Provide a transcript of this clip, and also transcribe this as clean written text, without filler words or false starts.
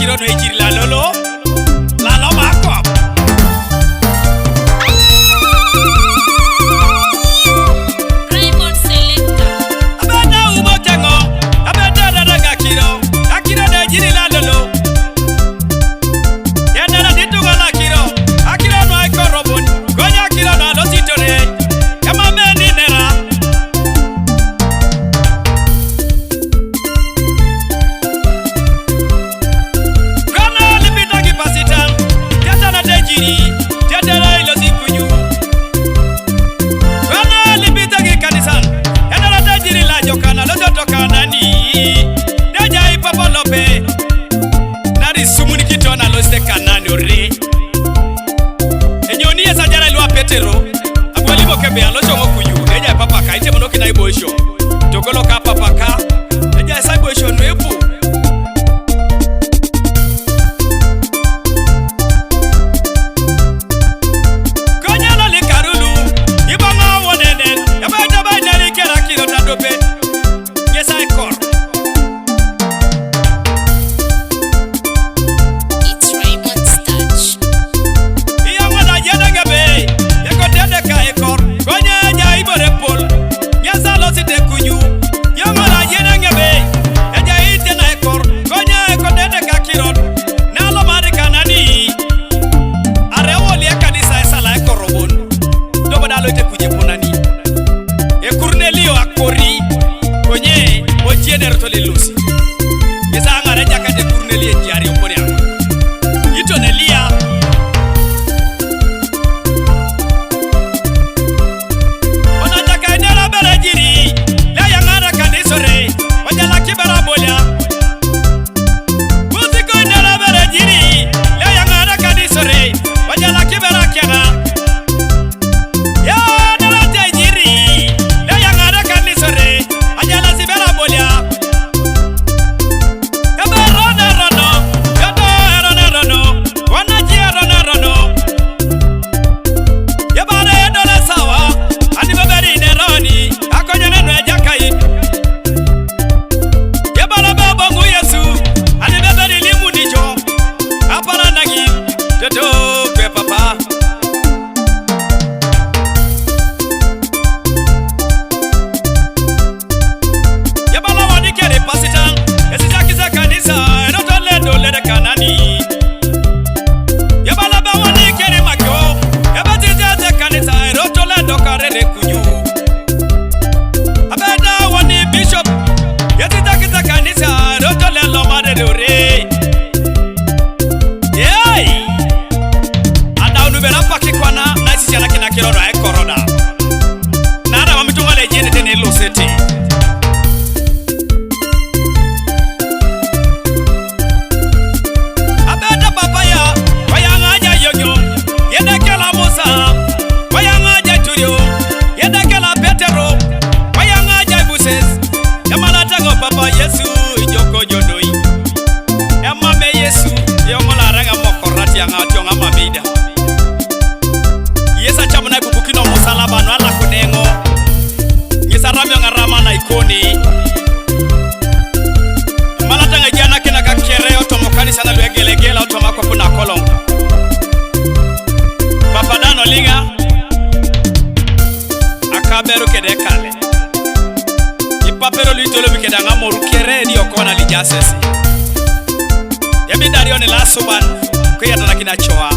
kiro no Eijiri Lalolo. Lalo makop. Raymond Selector. Abeda umo tengo. Abeda daga kiro. Akiro no Eijiri Lalolo. Yenda na dituga na kiro. Akiro no aikorobun. Gonya kiro no alositore. Kama meni nera. Kana lipita kipasitan. Teta na Eijiri. Teta na ilosi kunyu. Kana lipita kikanisan. Teta na Eijiri la jokana. Loto tokana ni. Neja ipapa lope. Nari sumuni kitona loste kanani ore. Enyoni esa jara ilua petero. Abuelibo kebe alosho ngokunyu. Neja ipapa ka. Ite monoki na ibo isho. Togolo ka papa ka. Neja esa ibo isho nuepu. Konyala li karulu. Ibanga wonenen. Yabaita bainari kera kiro tadope. Yesa ikor. It's Raymond's touch. Iyamana yedenge be. Yeko tede ka ikor. Konye ja ibore pol. Yesa lo site kunyu. Yamana yedenge be. Eja ite na ikor. Konye eko tede ka kirot. Nalo mari kanani. Arewoli kanisa esa la ikorobon. Dobo dalo ite kuje ponani. Ekurnelio akori. Konye ojiene rotole lusi. Yesa ngare jakate kurnelie jari opori anga. Ito nelia. Ona jaka inera bere jiri. Leya ngara kanisore. Wajala kibera bolia. Musiko inera bere jiri. Leya ngara kanisore. Wajala kibera kiana. Ya nera Eijiri. Leya ngara kanisore. Wajala sibera bolia. Ebe rone rono. Yodo rone rono. Wanaji rone rono. Yebare edole sawa. Ani beberi neroni. Akonye nenu ejakai. Yebare bebongu Yesu. Ani beberi limu nijo. Apara nagi. Toto kwe papa. Yebala wani kere pasitan. Esi jakiza kanisa. Eroto lendo lede kanani. Yebala ba wani kere makyo. Yebati jaze kanisa. Eroto lendo karele kunyu. Abeda wani bishop. Yeti jakiza kanisa. Eroto lendo madere ore. Yey! Ada unubera paki kwana. Naisi jana kina kiroro ya korona. Nada wamitunga lejene tene ilo seti. Abeda papaya, wayangaja yonyo, yedekela Musa, wayangaja tuyo, yedekela Petero, wayangaja Buses, yamalatago papa Yesu, ijoko jodoi, yamame Yesu, yongola ranga mokorati yangati yonga mabida. Yesa chamuna kubukino musalaba no ala kunengo, nyesa ramyo ngarama na ikoni, malatanga jana kina kakere otomokani sana lwegelegela otomako kuna kolong. Papa dano liga akaberu kede kale. Ipapero litolo bikeda ngamoru kere di okona lijasesi. Yabi dario ni lasuban kuyata na kina choa.